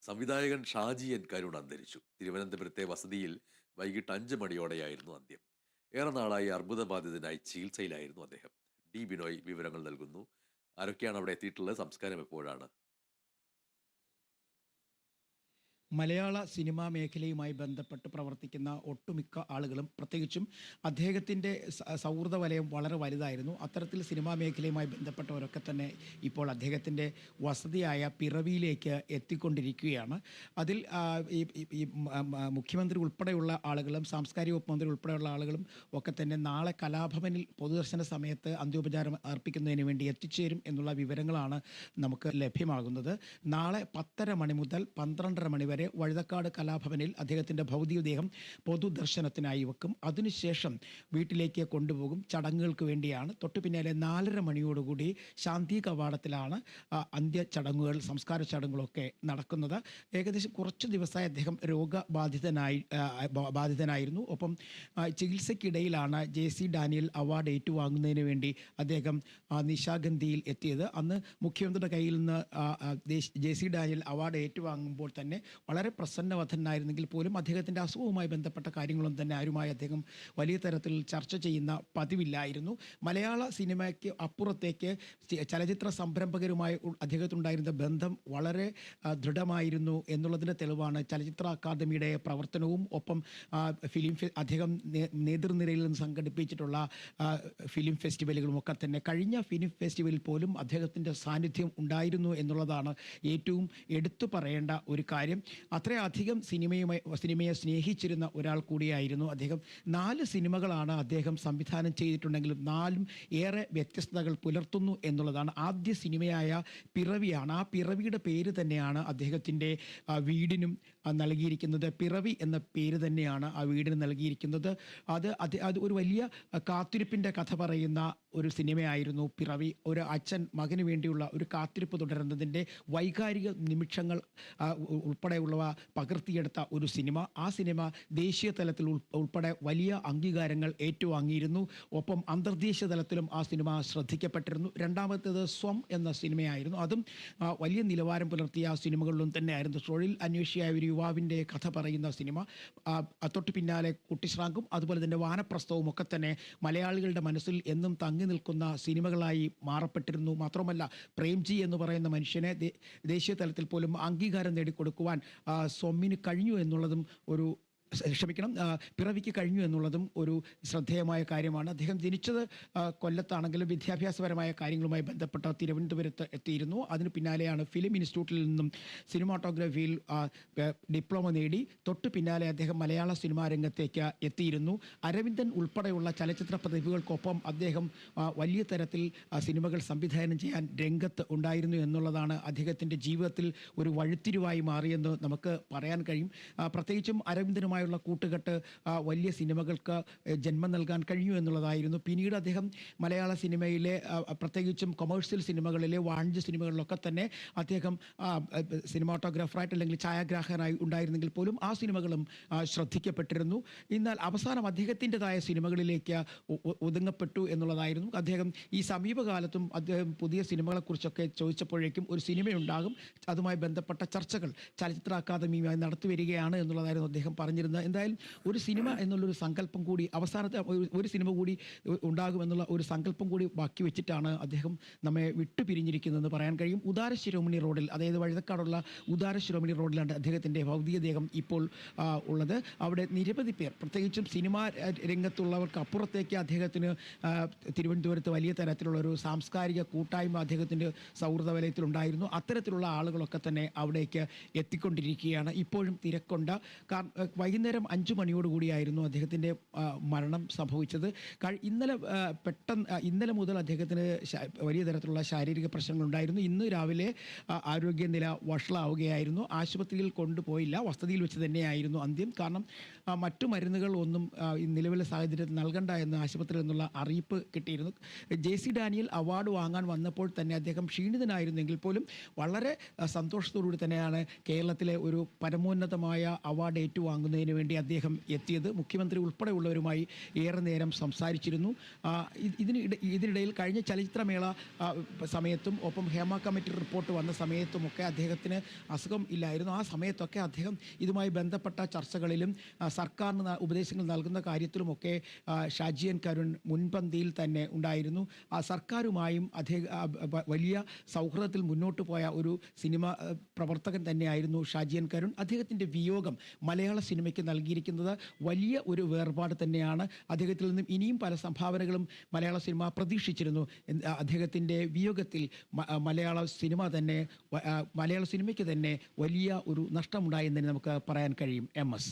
സംവിധായകൻ ഷാജി എൻ കരുൺ അന്തരിച്ചു. തിരുവനന്തപുരത്തെ വസതിയിൽ വൈകിട്ട് 5 മണിയോടെയായിരുന്നു അന്ത്യം. ഏറെ നാളായി അർബുദബാധിതനായി ചികിത്സയിലായിരുന്നു അദ്ദേഹം. ഡി ബിനോയ് വിവരങ്ങൾ നൽകുന്നു. ആരൊക്കെയാണ് അവിടെ എത്തിയിട്ടുള്ളത്? സംസ്കാരം എപ്പോഴാണ്? മലയാള സിനിമാ മേഖലയുമായി ബന്ധപ്പെട്ട് പ്രവർത്തിക്കുന്ന ഒട്ടുമിക്ക ആളുകളും, പ്രത്യേകിച്ചും അദ്ദേഹത്തിൻ്റെ സൗഹൃദ വലയം വളരെ വലുതായിരുന്നു. അത്തരത്തിൽ സിനിമാ മേഖലയുമായി ബന്ധപ്പെട്ടവരൊക്കെ തന്നെ ഇപ്പോൾ അദ്ദേഹത്തിൻ്റെ വസതിയായ പിറവിയിലേക്ക് എത്തിക്കൊണ്ടിരിക്കുകയാണ്. അതിൽ മുഖ്യമന്ത്രി ഉൾപ്പെടെയുള്ള ആളുകളും സാംസ്കാരിക വകുപ്പ് മന്ത്രി ഉൾപ്പെടെയുള്ള ആളുകളും ഒക്കെ തന്നെ നാളെ കലാഭവനിൽ പൊതുദർശന സമയത്ത് അന്ത്യോപചാരം അർപ്പിക്കുന്നതിന് വേണ്ടി എത്തിച്ചേരും എന്നുള്ള വിവരങ്ങളാണ് നമുക്ക് ലഭ്യമാകുന്നത്. നാളെ 10:30 മണി മുതൽ 12:30 മണി വരെ വഴുതക്കാട് കലാഭവനിൽ അദ്ദേഹത്തിൻ്റെ ഭൗതികദേഹം പൊതുദർശനത്തിനായി വെക്കും. അതിനുശേഷം വീട്ടിലേക്ക് കൊണ്ടുപോകും. ചടങ്ങുകൾക്ക് വേണ്ടിയാണ്. തൊട്ടു പിന്നാലെ 4:30 മണിയോടുകൂടി ശാന്തി കവാടത്തിലാണ് അന്ത്യചടങ്ങുകൾ, സംസ്കാര ചടങ്ങുകളൊക്കെ നടക്കുന്നത്. ഏകദേശം കുറച്ച് ദിവസമായി അദ്ദേഹം ബാധിതനായിരുന്നു. ഒപ്പം ചികിത്സയ്ക്കിടയിലാണ് JC ഡാനിയൽ അവാർഡ് ഏറ്റുവാങ്ങുന്നതിന് വേണ്ടി അദ്ദേഹം നിശാഗന്ധിയിൽ എത്തിയത്. അന്ന് മുഖ്യമന്ത്രിയുടെ കയ്യിൽ നിന്ന് JC ഡാനിയൽ അവാർഡ് ഏറ്റുവാങ്ങുമ്പോൾ തന്നെ വളരെ പ്രസന്നവധനായിരുന്നെങ്കിൽ പോലും അദ്ദേഹത്തിൻ്റെ അസുഖവുമായി ബന്ധപ്പെട്ട കാര്യങ്ങളും തന്നെ ആരുമായി അദ്ദേഹം വലിയ തരത്തിൽ ചർച്ച ചെയ്യുന്ന പതിവില്ലായിരുന്നു. മലയാള സിനിമയ്ക്ക് അപ്പുറത്തേക്ക് ചലച്ചിത്ര സംരംഭകരുമായി അദ്ദേഹത്തിനുണ്ടായിരുന്ന ബന്ധം വളരെ ദൃഢമായിരുന്നു എന്നുള്ളതിൻ്റെ തെളിവാണ് ചലച്ചിത്ര അക്കാദമിയുടെ പ്രവർത്തനവും ഒപ്പം അദ്ദേഹം നേതൃനിരയിൽ നിന്ന് സംഘടിപ്പിച്ചിട്ടുള്ള ഫിലിം ഫെസ്റ്റിവലുകളും ഒക്കെ തന്നെ. കഴിഞ്ഞ ഫിലിം ഫെസ്റ്റിവലിൽ പോലും അദ്ദേഹത്തിൻ്റെ സാന്നിധ്യം ഉണ്ടായിരുന്നു എന്നുള്ളതാണ് ഏറ്റവും എടുത്തു പറയേണ്ട ഒരു കാര്യം. അത്രയധികം സിനിമയെ സ്നേഹിച്ചിരുന്ന ഒരാൾ കൂടിയായിരുന്നു അദ്ദേഹം. 4 സിനിമകളാണ് അദ്ദേഹം സംവിധാനം ചെയ്തിട്ടുണ്ടെങ്കിലും 4ഉം ഏറെ വ്യത്യസ്തതകൾ പുലർത്തുന്നു എന്നുള്ളതാണ്. ആദ്യ സിനിമയായ പിറവിയാണ്. ആ പിറവിയുടെ പേര് തന്നെയാണ് അദ്ദേഹത്തിൻ്റെ വീടിനും നൽകിയിരിക്കുന്നത്. പിറവി എന്ന പേര് തന്നെയാണ് ആ വീടിന് നൽകിയിരിക്കുന്നത്. അത് ഒരു വലിയ കാത്തിരിപ്പിൻ്റെ കഥ പറയുന്ന ഒരു സിനിമയായിരുന്നു പിറവി. ഒരു അച്ഛൻ മകന് വേണ്ടിയുള്ള ഒരു കാത്തിരിപ്പ് തുടരുന്നതിൻ്റെ വൈകാരിക നിമിഷങ്ങൾ ഉൾപ്പെടെയുള്ളവ പകർത്തിയെടുത്ത ഒരു സിനിമ. ആ സിനിമ ദേശീയ തലത്തിൽ ഉൾപ്പെടെ വലിയ അംഗീകാരങ്ങൾ ഏറ്റുവാങ്ങിയിരുന്നു. ഒപ്പം അന്തർദേശീയ തലത്തിലും ആ സിനിമ ശ്രദ്ധിക്കപ്പെട്ടിരുന്നു. രണ്ടാമത്തേത് സ്വം എന്ന സിനിമയായിരുന്നു. അതും വലിയ നിലവാരം പുലർത്തിയ സിനിമകളിലും തന്നെയായിരുന്നു. തൊഴിൽ അന്വേഷിയായ ഒരു യുവാവിൻ്റെ കഥ പറയുന്ന സിനിമ. തൊട്ട് പിന്നാലെ കുട്ടിശ്രാങ്കും അതുപോലെ തന്നെ വാനപ്രസ്ഥവും ഒക്കെ തന്നെ മലയാളികളുടെ മനസ്സിൽ എന്നും തങ്ങി നിൽക്കുന്ന സിനിമകളായി മാറപ്പെട്ടിരുന്നു. മാത്രമല്ല, പ്രേംജി എന്ന് പറയുന്ന മനുഷ്യനെ ദേശീയ തലത്തിൽ പോലും അംഗീകാരം നേടിക്കൊടുക്കുവാൻ സ്വമ്മിന് കഴിഞ്ഞു എന്നുള്ളതും പിറവിക്ക് കഴിഞ്ഞു എന്നുള്ളതും ഒരു ശ്രദ്ധേയമായ കാര്യമാണ്. അദ്ദേഹം ജനിച്ചത് കൊല്ലത്താണെങ്കിലും വിദ്യാഭ്യാസപരമായ കാര്യങ്ങളുമായി ബന്ധപ്പെട്ട തിരുവനന്തപുരത്ത് എത്തിയിരുന്നു. അതിന് പിന്നാലെയാണ് ഫിലിം ഇൻസ്റ്റിറ്റ്യൂട്ടിൽ നിന്നും സിനിമാറ്റോഗ്രാഫിയിൽ ഡിപ്ലോമ നേടി. തൊട്ട് പിന്നാലെ അദ്ദേഹം മലയാള സിനിമാ രംഗത്തേക്ക് എത്തിയിരുന്നു. അരവിന്ദൻ ഉൾപ്പെടെയുള്ള ചലച്ചിത്ര പ്രതിഭകൾക്കൊപ്പം അദ്ദേഹം വലിയ തരത്തിൽ സിനിമകൾ സംവിധാനം ചെയ്യാൻ രംഗത്ത് ഉണ്ടായിരുന്നു എന്നുള്ളതാണ് അദ്ദേഹത്തിൻ്റെ ജീവിതത്തിൽ ഒരു വഴിത്തിരിവായി മാറിയെന്ന് നമുക്ക് പറയാൻ കഴിയും. പ്രത്യേകിച്ചും അരവിന്ദനുമായി കൂട്ടുകെട്ട് വലിയ സിനിമകൾക്ക് ജന്മം നൽകാൻ കഴിഞ്ഞു എന്നുള്ളതായിരുന്നു. പിന്നീട് അദ്ദേഹം മലയാള സിനിമയിലെ പ്രത്യേകിച്ചും കൊമേഴ്സ്യൽ സിനിമകളിലെ വാണിജ്യ സിനിമകളിലൊക്കെ തന്നെ അദ്ദേഹം സിനിമാറ്റോഗ്രാഫറായിട്ട് അല്ലെങ്കിൽ ഛായാഗ്രാഹകനായി ഉണ്ടായിരുന്നെങ്കിൽ പോലും ആ സിനിമകളും ശ്രദ്ധിക്കപ്പെട്ടിരുന്നു. എന്നാൽ അവസാനം അദ്ദേഹത്തിൻ്റെതായ സിനിമകളിലേക്ക് ഒതുങ്ങപ്പെട്ടു എന്നുള്ളതായിരുന്നു. അദ്ദേഹം ഈ സമീപകാലത്തും അദ്ദേഹം പുതിയ സിനിമകളെക്കുറിച്ചൊക്കെ ചോദിച്ചപ്പോഴേക്കും ഒരു സിനിമയുണ്ടാകും, അതുമായി ബന്ധപ്പെട്ട ചർച്ചകൾ ചലച്ചിത്ര അക്കാദമിയുമായി നടത്തിവരികയാണ് എന്നുള്ളതായിരുന്നു അദ്ദേഹം പറഞ്ഞിരുന്നത്. എന്തായാലും ഒരു സിനിമ എന്നുള്ളൊരു സങ്കല്പം കൂടി, അവസാനത്തെ ഒരു സിനിമ കൂടി ഉണ്ടാകുമെന്നുള്ള ഒരു സങ്കല്പം കൂടി ബാക്കി വെച്ചിട്ടാണ് അദ്ദേഹം നമ്മെ വിട്ടുപിരിഞ്ഞിരിക്കുന്നതെന്ന് പറയാൻ കഴിയും. ഉദാരശിരോമണി റോഡിൽ, അതായത് വഴുതക്കാടുള്ള ഉദാരശിരോമണി റോഡിലാണ് അദ്ദേഹത്തിൻ്റെ ഭൗതികദേഹം ഇപ്പോൾ ഉള്ളത്. അവിടെ നിരവധി പേർ, പ്രത്യേകിച്ചും സിനിമാ രംഗത്തുള്ളവർക്ക് അപ്പുറത്തേക്ക് അദ്ദേഹത്തിന് തിരുവനന്തപുരത്ത് വലിയ തരത്തിലുള്ളൊരു സാംസ്കാരിക കൂട്ടായ്മ അദ്ദേഹത്തിൻ്റെ സൗഹൃദ വലയത്തിലുണ്ടായിരുന്നു. അത്തരത്തിലുള്ള ആളുകളൊക്കെ തന്നെ അവിടേക്ക് എത്തിക്കൊണ്ടിരിക്കുകയാണ്. ഇപ്പോഴും തിരക്കുണ്ട്. വൈകുന്നേരം 5 മണിയോടുകൂടിയായിരുന്നു അദ്ദേഹത്തിൻ്റെ മരണം സംഭവിച്ചത്. ഇന്നലെ മുതൽ അദ്ദേഹത്തിന് വലിയ തരത്തിലുള്ള ശാരീരിക പ്രശ്നങ്ങളുണ്ടായിരുന്നു. ഇന്ന് രാവിലെ ആരോഗ്യനില വഷളാവുകയായിരുന്നു. ആശുപത്രിയിൽ കൊണ്ടുപോയില്ല, വസതിയിൽ വെച്ച് തന്നെയായിരുന്നു അന്ത്യം. കാരണം മറ്റു മരുന്നുകൾ ഒന്നും നിലവിലെ സാഹചര്യത്തിൽ നൽകണ്ട എന്ന് ആശുപത്രിയിൽ നിന്നുള്ള അറിയിപ്പ് കിട്ടിയിരുന്നു. JC ഡാനിയൽ അവാർഡ് വാങ്ങാൻ വന്നപ്പോൾ തന്നെ അദ്ദേഹം ക്ഷീണിതനായിരുന്നെങ്കിൽ പോലും വളരെ സന്തോഷത്തോടുകൂടി തന്നെയാണ് കേരളത്തിലെ ഒരു പരമോന്നതമായ അവാർഡ് ഏറ്റുവാങ്ങുന്നതിന് വാങ്ങുന്നതിന് വേണ്ടി അദ്ദേഹം എത്തിയത്. മുഖ്യമന്ത്രി ഉൾപ്പെടെയുള്ളവരുമായി ഏറെ നേരം സംസാരിച്ചിരുന്നു. ഇതിനിടയിൽ കഴിഞ്ഞ ചലച്ചിത്രമേള സമയത്തും ഒപ്പം ഹേമ കമ്മിറ്റി റിപ്പോർട്ട് വന്ന സമയത്തുമൊക്കെ അദ്ദേഹത്തിന് അസുഖം ഇല്ലായിരുന്നു. ആ സമയത്തൊക്കെ അദ്ദേഹം ഇതുമായി ബന്ധപ്പെട്ട ചർച്ചകളിലും സർക്കാരിന് ഉപദേശങ്ങൾ നൽകുന്ന കാര്യത്തിലുമൊക്കെ ഷാജി എൻ കരുൺ മുൻപന്തിയിൽ തന്നെ ഉണ്ടായിരുന്നു. സർക്കാരുമായും അദ്ദേഹം വലിയ സൗഹൃദത്തിൽ മുന്നോട്ട് പോയ ഒരു സിനിമ പ്രവർത്തകൻ തന്നെയായിരുന്നു ഷാജി എൻ കരുൺ. അദ്ദേഹത്തിൻ്റെ വിയോഗം മലയാള സിനിമയ്ക്ക് നൽകിയിരിക്കുന്നത് വലിയ ഒരു വേർപാട് തന്നെയാണ്. അദ്ദേഹത്തിൽ നിന്നും ഇനിയും പല സംഭാവനകളും മലയാള സിനിമ പ്രതീക്ഷിച്ചിരുന്നു. അദ്ദേഹത്തിൻ്റെ വിയോഗത്തിൽ മലയാള സിനിമയ്ക്ക് തന്നെ വലിയ ഒരു നഷ്ടമുണ്ടായെന്ന് തന്നെ നമുക്ക് പറയാൻ കഴിയും. MS